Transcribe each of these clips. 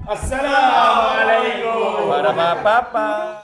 Assalamualaikum. Warahmatullahi.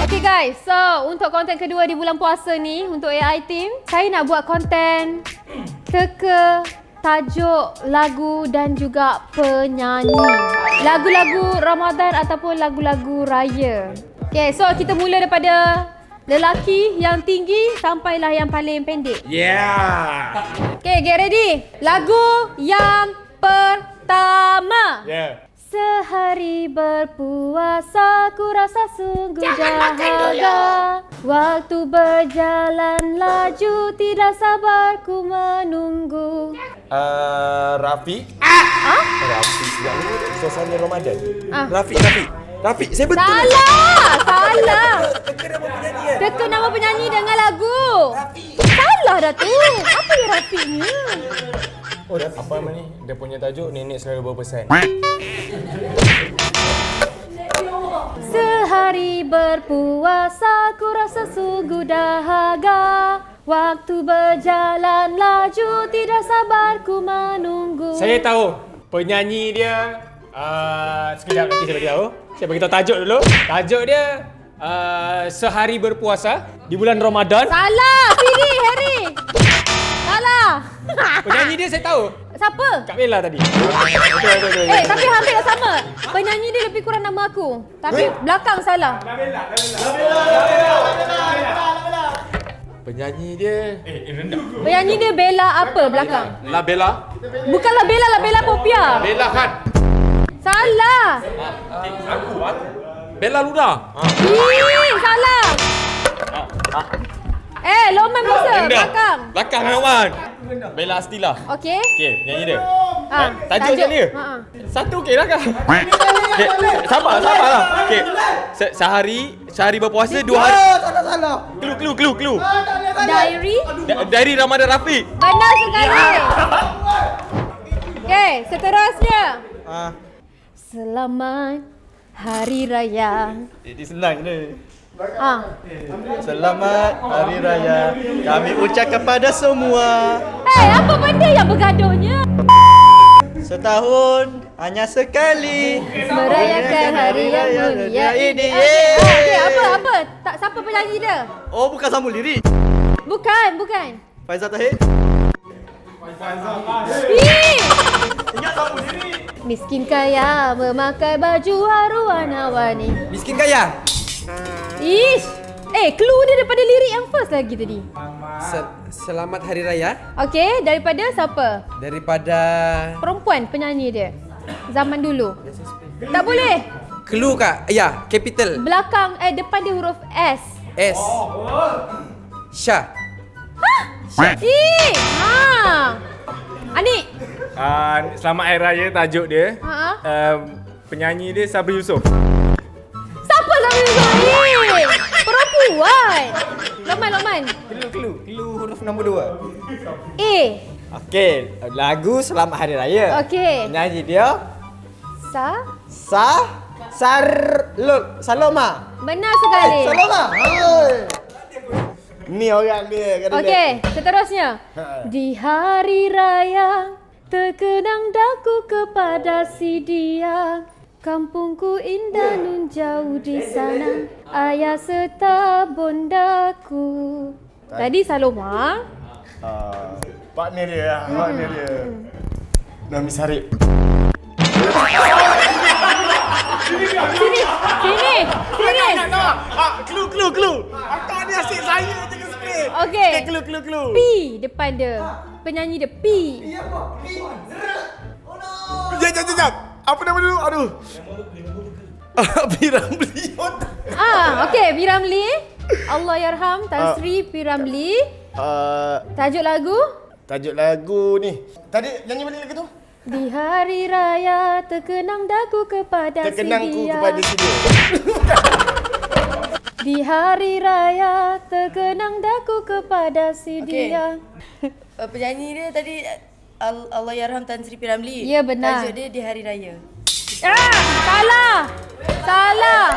Okay guys, so untuk konten kedua di bulan puasa ni, untuk AI team, saya nak buat konten teka tajuk lagu dan juga penyanyi. Lagu-lagu Ramadan ataupun lagu-lagu raya. Okay, so kita mula daripada lelaki yang tinggi sampailah yang paling pendek. Yeah. Okay, get ready. Lagu yang pertama. Yeah. Sehari berpuasa ku rasa sungguh dahaga. Waktu berjalan laju tidak sabar ku menunggu. Rafiq. Rafiq yang ni suasana Ramadan. Rafiq, saya betul. Salah. Teka nama penyanyi kan? Teka nama penyanyi dengan lagu. Salah dah tu. Apa yang Rafiq ni? Oh, apa nama ni? Dia punya tajuk Nenek Selalu Berpesan. Sehari berpuasa ku rasa sungguh dahaga. Waktu berjalan laju tidak sabar ku menunggu. Saya tahu penyanyi dia. Sekejap nanti saya beritahu. Saya beritahu tajuk dulu. Tajuk dia Sehari Berpuasa di bulan Ramadan. Salah, Siri, Harry. Salah. Penyanyi dia saya tahu. Siapa? Kak Bella tadi. Betul. Tapi hampir dah sama. Penyanyi dia lebih kurang nama aku. Tapi belakang salah. Penyanyi dia Penyanyi dia Bella apa belakang? La Bella. Bukanlah Bella, lah Bella Popia. Bella kan. Salah. Aku. Bella Luna. Salah. Loman Musa, belakang. Belakang Loman. Bella Astila. Okey. Okey, penyanyi dia. Ah, Tajuk macam dia. Satu okey lah kan? Okay, sabar lah. Okey. Sehari berpuasa 2 hari. Salah. Clue. Diary. Diary Ramadan Rafiq. Benar sekali. Okey, seterusnya. Selamat Hari Raya. Ini senang ni. Selamat Hari Raya kami ucap kepada semua. Apa benda yang bergaduhnya? Setahun hanya sekali Merayakan hari yang mulia ini. Okey, apa? Tak, siapa penyanyi dia? Oh, bukan sambung lirik. Bukan. Faizal Tahir. Ingat sambung lirik. Miskin kaya memakai baju warna-warni. Miskin kaya. Ish. Clue dia daripada lirik yang first lagi tadi. Selamat Hari Raya. Okey, daripada siapa? Daripada Perempuan penyanyi dia. Zaman dulu. Tak boleh. Clue kak? Ya, capital. Belakang, depan dia huruf S. S. Syah. Anik. Selamat Hari Raya tajuk dia. Penyanyi dia Sabri Yusof. Siapa Sabri Yusof ni? Perempuan. Lokman. Clue huruf nombor 2. A. Okey, lagu Selamat Hari Raya. Okey. Penyanyi dia Saloma. Benar sekali. Saloma. Ni orang dia. Okey, seterusnya. Di hari raya terkenang daku kepada si dia. Kampungku indah nun jauh di sana. Ayah serta bondaku. Tadi Saloma. Partner dia. Nami Sarip. Sini. Clue. Akak ni asyik saya je ke sikit. Okey. Clue. P depan dia. Penyanyi dia P. Jap. Apa nama dulu? Aduh. P. Ramlee. Okey, P. Ramlee. Allahyarham Tan Sri P. Ramlee. Tajuk lagu ni. Tadi nyanyi balik lagu tu. Di hari raya terkenang daku kepada si dia. Di hari raya terkenang daku kepada si dia. Penyanyi dia tadi Allahyarham Tan Sri P. Ramlee. Ya, benar. Tajuk dia Di Hari Raya. Salah.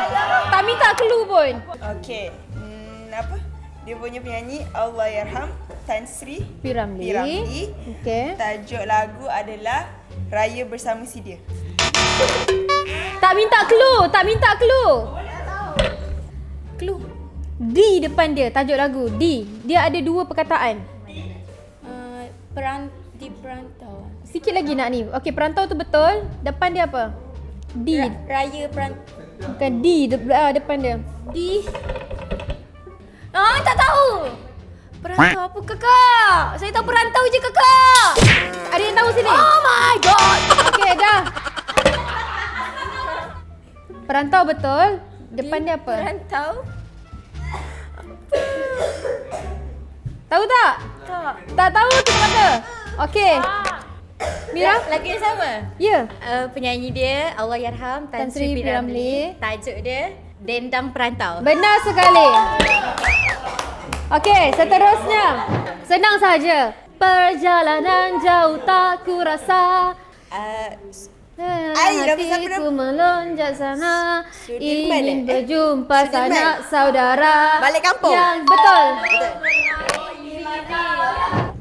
Tak minta clue pun. Okey. Apa? Dia punya penyanyi Allahyarham Tan Sri Piramli. Piramli. Okey. Tajuk lagu adalah Raya Bersama Si Dia. Tak minta clue. Clue. D depan dia, tajuk lagu. D. Dia ada 2 perkataan. Di perantau. Sikit lagi nak ni. Okey, perantau tu betul. Depan dia apa? D. Raya perantau. Bukan D depan dia. Di. Tak tahu. Perantau apa kakak? Saya tahu perantau je kakak. Ada yang tahu sini? Oh my god. Okey, dah. Perantau betul. Depan dia apa? Perantau? Tahu tak? Tak. Tak tahu tu kata. Okey. Mira? Lagu yang sama? Ya. Penyanyi dia Allahyarham Tan Sri Piramli. Tajuk dia Dendang Perantau. Benar sekali. Okey, seterusnya. Senang saja. Perjalanan jauh tak ku rasa. Hatiku melonjak sana. Ingin berjumpa sanak saudara. Balik kampung. Yang betul.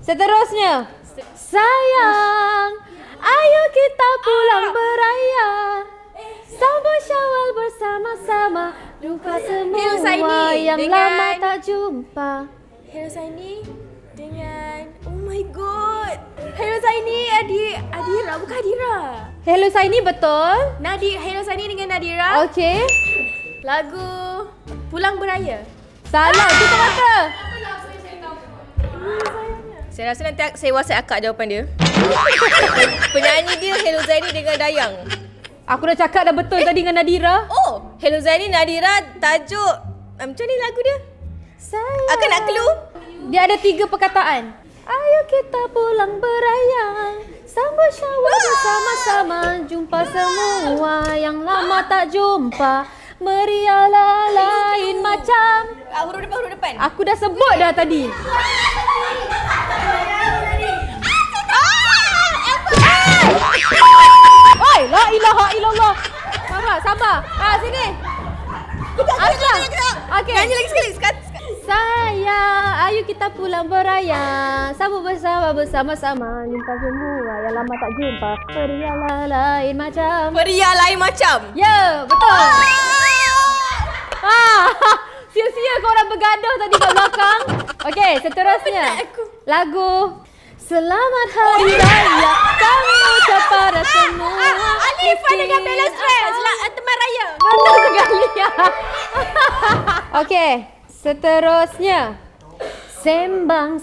Seterusnya. Sayang, ayo kita pulang beraya. Sambut Syawal bersama-sama. Jumpa semua yang lama tak jumpa. Hello Saini dengan oh my god. Hello Saini Adira bukan Adira. Hello Saini betul. Hello Saini dengan Nadira. Okey. Lagu Pulang Beraya. Salah kita kata. Saya rasa nanti saya WhatsApp akak jawapan dia. Penyanyi dia Hello Zaini dengan Dayang. Aku dah cakap dah betul tadi dengan Nadira. Oh, Hello Zaini Nadira tajuk macam ni lagu dia? Sayang. Akak nak clue? Dia ada 3 perkataan. Ayo kita pulang beraya. Sambut Syawal bersama-sama. Jumpa semua yang lama tak jumpa. Meriahlah lain macam. Huruf depan. Aku dah sebut dah tadi. Oi, la ilaha illallah. Sabar. Sini. Aslam. Okey. Nyanyi lagi sekali. Sayang, ayo kita pulang beraya. Sambut bersama-sama. Jumpa semua yang lama tak jumpa. Meriahlah lain macam. Meriah lain macam. Ya, betul. Sia-sia korang bergaduh tadi kat belakang. Okey, seterusnya. Lagu Selamat Hari Raya kami kepada semua. Alifah dengan Bella Stress. Teman raya. Betul sekali. Okey, seterusnya. Sembang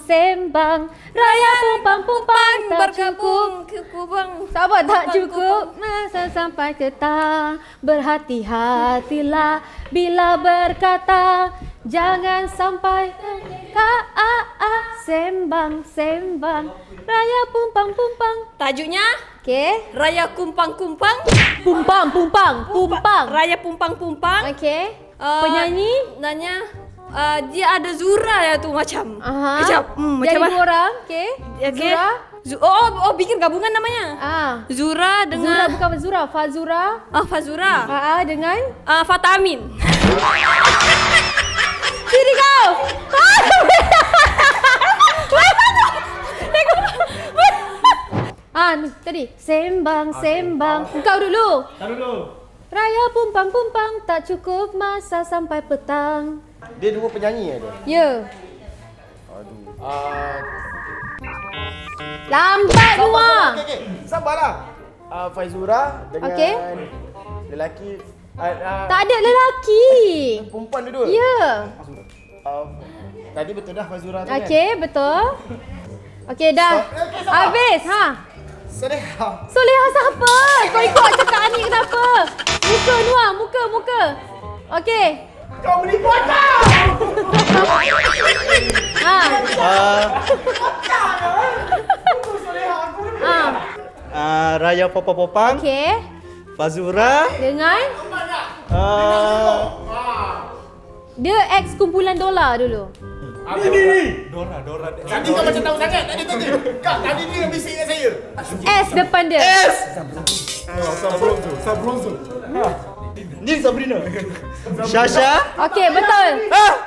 raya pumpang tak cukup. ke kubang. Sabar tak cukup masa sampai ketang. Berhati-hatilah bila berkata. Jangan sampai sembang raya pumpang. Tajuknya Okey. Raya Kumpang-Kumpang. Pumpang. Raya Pumpang-Pumpang. Okey. Penyanyi? Nanya dia ada Zura ya tu macam. Kejap. Dia Macam ada mana? 2 orang. Okey. Okay. Zura. Bikin gabungan namanya. Zura Zura dengan bukan Zura, Fazura. Fazura. Dengan Fatah Amin. Sini kau. Ni tadi sembang. Kau dulu. Raya pumpang tak cukup masa sampai petang. Dia 2 penyanyi ada. Ya. Lambat semua. Okey. Sabarlah. Faizura dengan Okey. lelaki Tak ada lelaki. perempuan dua. Ya. Tadi betul dah Faizura tu kan? Okey, betul. Okey dah. Habis. Soleha. Soleha siapa? Kau ikut cakap ni kenapa? Muka Nuah, muka. Okey. Kau menipu aku. Raya Popang. Okey. Fazura. Dengan dia ex kumpulan dolar dulu. Dora. Tadi kau macam tahu sangat. Tadi. Kak, tadi dia bisik dengan saya. S depan dia. Sabronzo. Ni Sabrina. Syasha. Okey, betul.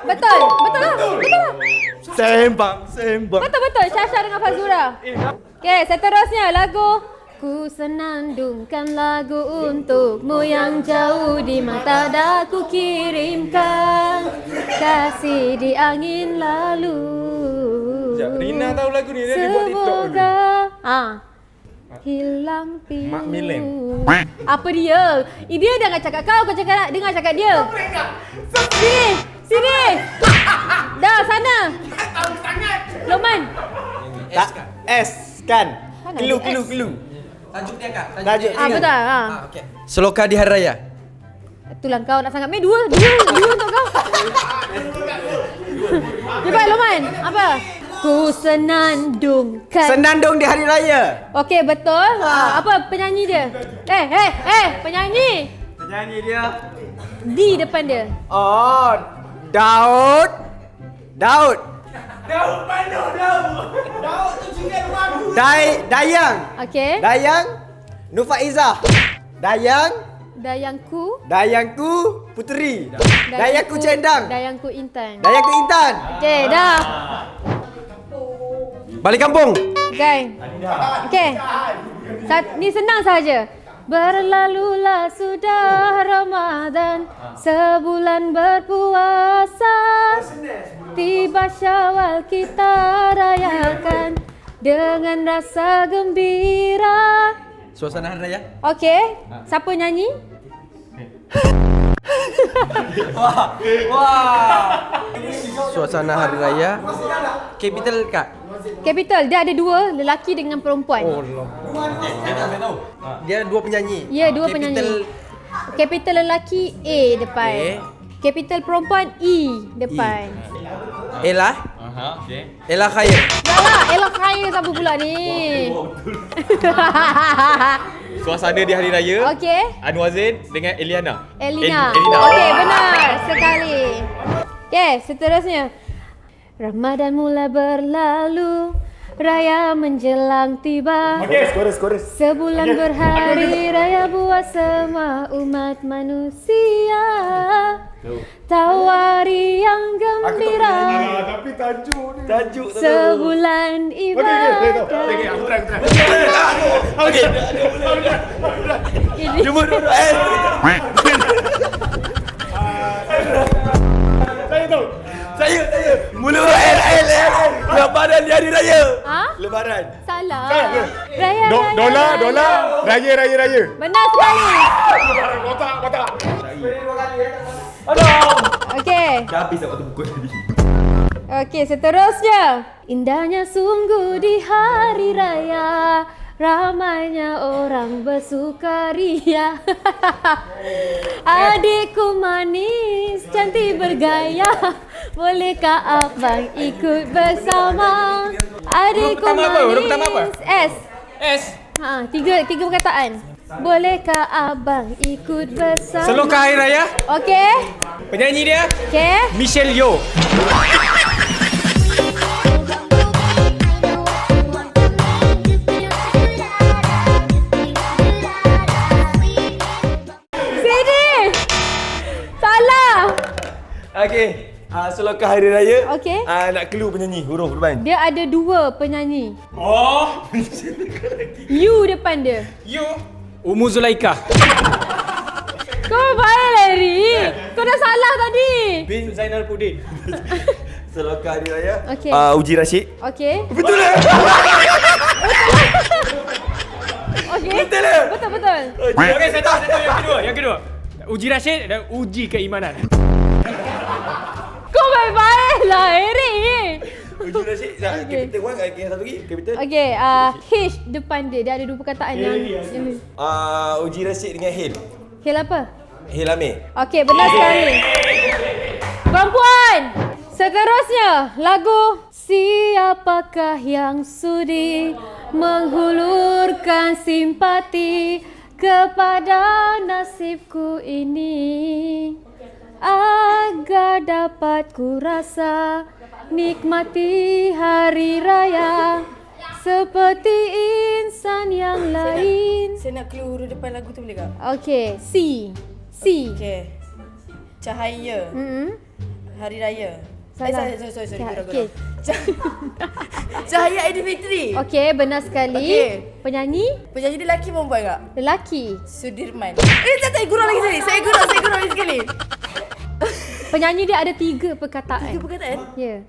Betul. Betul lah. Betul lah. Sembang. Betul. Syasha dengan Fazura. Okey, seterusnya lagu Ku senandungkan lagu untukmu yang jauh di mata dah ku kirimkan kasih di angin lalu. Rina tahu lagu ni, dia buat TikTok dulu. Semoga hilang pilu. Mak Milen. Apa dia? Dia jangan cakap kau cakap dengar cakap dia. Sini. Dah sana. Loman. S kan. Mana Clue. Tajuk dia kak. Tajuk. Betul. Okey. Seloka di hari raya. Itulah kau nak sangat. Dua untuk kau. Cepat Loman. Apa? Ku senandungkan. Senandung di hari raya. Okey, betul. Apa penyanyi dia? Penyanyi. Penyanyi dia. D depan dia. Oh, Daud. Daud tu juga lagu. Dayang. Okey. Dayang Nufaizah. Dayangku. Dayangku Puteri. Dayangku Cendang. Dayangku Intan. Dayangku Intan. Okey, dah. Balik kampung. Okey. Ni senang saja. Berlalulah sudah Ramadan, sebulan berpuasa. Tiba Syawal kita rayakan dengan rasa gembira. Suasana hari raya. Okey, siapa nyanyi? Suasana hari raya. Capital kak. Capital, dia ada dua, lelaki dengan perempuan. Dia dua penyanyi. Ya, dua penyanyi. Capital lelaki A depan. Capital perempuan E depan. Ella. Ella Khair. Yalah, elok kaya siapa pula ni? Suasana di hari raya. Okey. Anwar Zain dengan Eliana. Elina. Elina. Okey, benar sekali. Okey, seterusnya. Ramadan mulai berlalu, raya menjelang tiba. Okey, chorus. Sebulan berhari raya buat semua umat manusia. Tawari yang gembira. Tapi tajuk Sebulan ibadah. Aku try. Okey. Ini. Cuma duduk. Saya. Mula L. Lebaran di hari raya. Ha? Lebaran. Salah. Raya. Dola. Raya. Benar sekali. Kotak. Okey. Dah habis waktu pukul tadi. Okey, seterusnya. Indahnya sungguh di hari raya, ramainya orang bersukaria. Adikku manis, cantik bergaya, bolehkah abang ikut bersama? Adikku Huruf pertama apa? manis. Huruf pertama apa? S. Tiga perkataan. Bolehkah abang ikut bersama? Seloka hari raya. Okey. Penyanyi dia Okey. Michelle Yeoh. Sini. Salah. Okey. Seloka hari raya. Okey. Nak clue penyanyi huruf depan. Dia ada dua penyanyi. Oh, U depan dia. you Umu Zulaika. Kau baik Larry. Kau dah salah tadi. Bin Zainal Pudin. Seloka hari raya. Okey. Uji Rashid. Okey. Betul lah. Okey. Betul lah. Betul. Okey, saya tahu yang kedua. Uji Rashid dan uji keimanan. Kau baik-baik lah Larry. Uji Rashid. Capital 1 yang satu lagi. Capital. Okey, H depan dia. Dia ada dua perkataan yang Uji Rashid dengan Hil. Hil apa? Hil Amir. Okey, benar sekali. Perempuan. Seterusnya, lagu Siapakah yang sudi menghulurkan simpati kepada nasibku ini, agar dapat ku rasa nikmati hari raya seperti insan yang lain. Saya nak clue huruf depan lagu tu boleh tak? Okey, C. C. Okay. Cahaya. Hari Raya. Salah. Sorry. Okey. Cahaya Aidilfitri. Okey, benar sekali. Okey. Penyanyi Penyanyi dia lelaki perempuan tak? lelaki. Sudirman. Saya gurau lagi sekali. Saya gurau lagi sekali. Penyanyi dia ada 3 perkataan. 3 perkataan. Ya.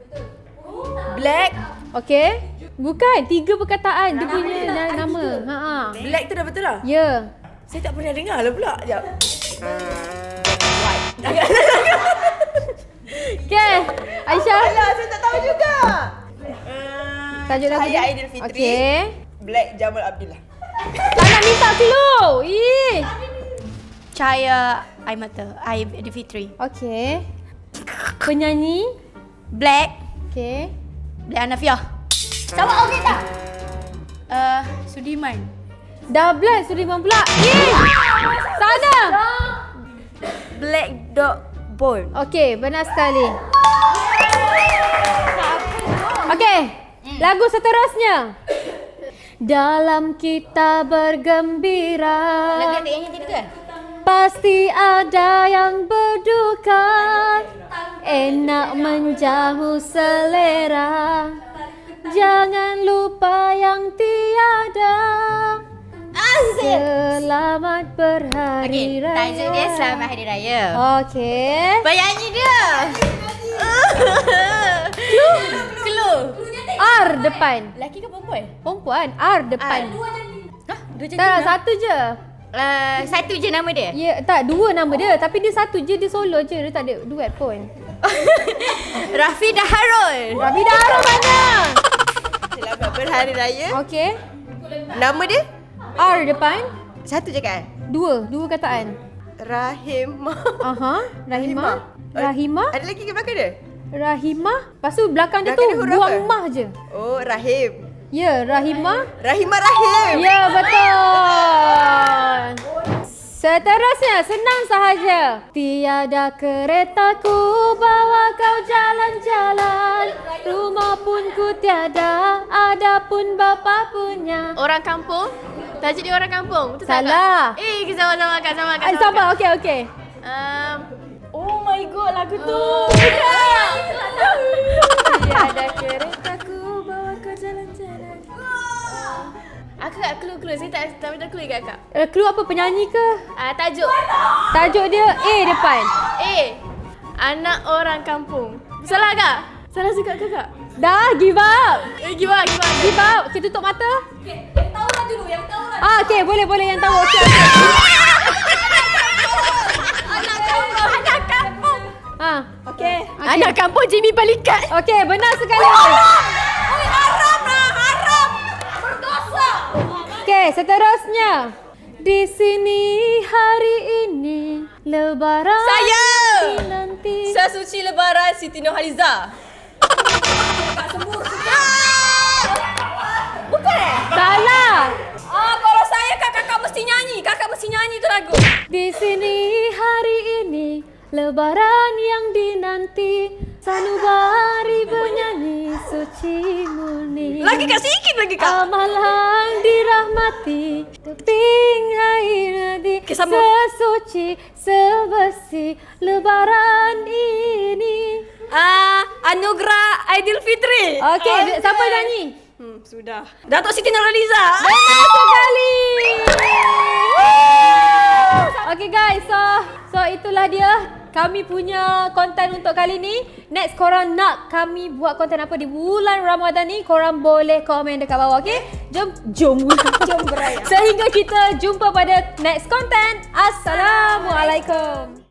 Black. Okey. Bukan 3 perkataan dia punya nama. Black tu dah betul lah. Ya. Saya tak pernah dengar lah pula. Sekejap. Okey. Aisyah. Alah, saya tak tahu juga. Tajuk lagu Cahaya dia. Aidilfitri. Okey. Black Jamal Abdillah. Tak nak minta clue. Ih. Cahaya Aidilfitri. Okey. Penyanyi. Black. Okey. Black Anafiah. Sama okey tak? Sudirman. Dah blast Sudirman pula. Ih. Sana. Black Dog Bone. Okey, benar sekali. Okey, lagu seterusnya. Dalam kita bergembira, Lagu yang nyanyi tadi tu kan? pasti ada yang berduka. Enak menjamu selera, jangan lupa yang tiada. Selamat berhari Okey, raya. tajuk dia Selamat Hari Raya. Okey. Penyanyi dia. Clue. R depan. Lelaki ke perempuan? Perempuan R depan. Hah? Dua je. Tak, satu je. Satu je nama dia. Ya, tak, 2 nama dia. Tapi dia satu je, dia solo je. Dia tak ada duet pun. Rafi Daharul. Rabi Darul mana? Selamat berhari raya. Okey. Nama dia? R depan. Satu je kan? 2 kataan. Rahimah. Aha, Rahimah. Rahimah. Ada lagi ke belakang dia? Rahimah. Lepas tu belakang dia Belakang tu dia huruf buang apa? mah je. Oh, Rahim. Ya, Rahimah. Rahimah Rahim. Ya, betul. Seterusnya, senang sahaja. Tiada keretaku bawa kau jalan-jalan. Rumah pun ku tiada, ada pun bapa punya. Orang kampung. Tajuk dia orang kampung. Betul Salah. tak? Sama Kak. Sabar, okey. Oh my god, lagu tu. Tiada keretaku bawa kau jalan-jalan. Aku tak clue. Saya tak minta clue kat Kak. Clue apa, penyanyi ke? Tajuk. Tajuk dia A depan. Anak orang kampung. Salah Kak? Salah juga ke Kak? Dah, give up. Give up. Give up. Kita tutup mata. Yang tahu lah dulu, Okey, boleh yang tahu. Okey. Anak kampung. Okey. Anak kampung Jimmy Balikat. Okey, benar sekali. Haram. Berdosa. Okey, seterusnya. Di sini hari ini lebaran Saya. nanti. Sesuci Lebaran Siti Nurhaliza. Salah. Kalau saya kakak mesti nyanyi tu lagu. Di sini hari ini lebaran yang dinanti, sanubari bernyanyi suci murni. Lagi Kak, sikit lagi Kak. Amalan dirahmati, teping air nadi, Okey, sambung. sesuci sebersih lebaran ini. Anugerah Aidilfitri. Okey, siapa nyanyi? Sudah. Datuk Siti Nurhaliza. Benar sekali. Okay guys, so itulah dia kami punya konten untuk kali ni. Next korang nak kami buat konten apa di bulan Ramadan ni, korang boleh komen dekat bawah, okay? Jom beraya. Sehingga kita jumpa pada next konten. Assalamualaikum.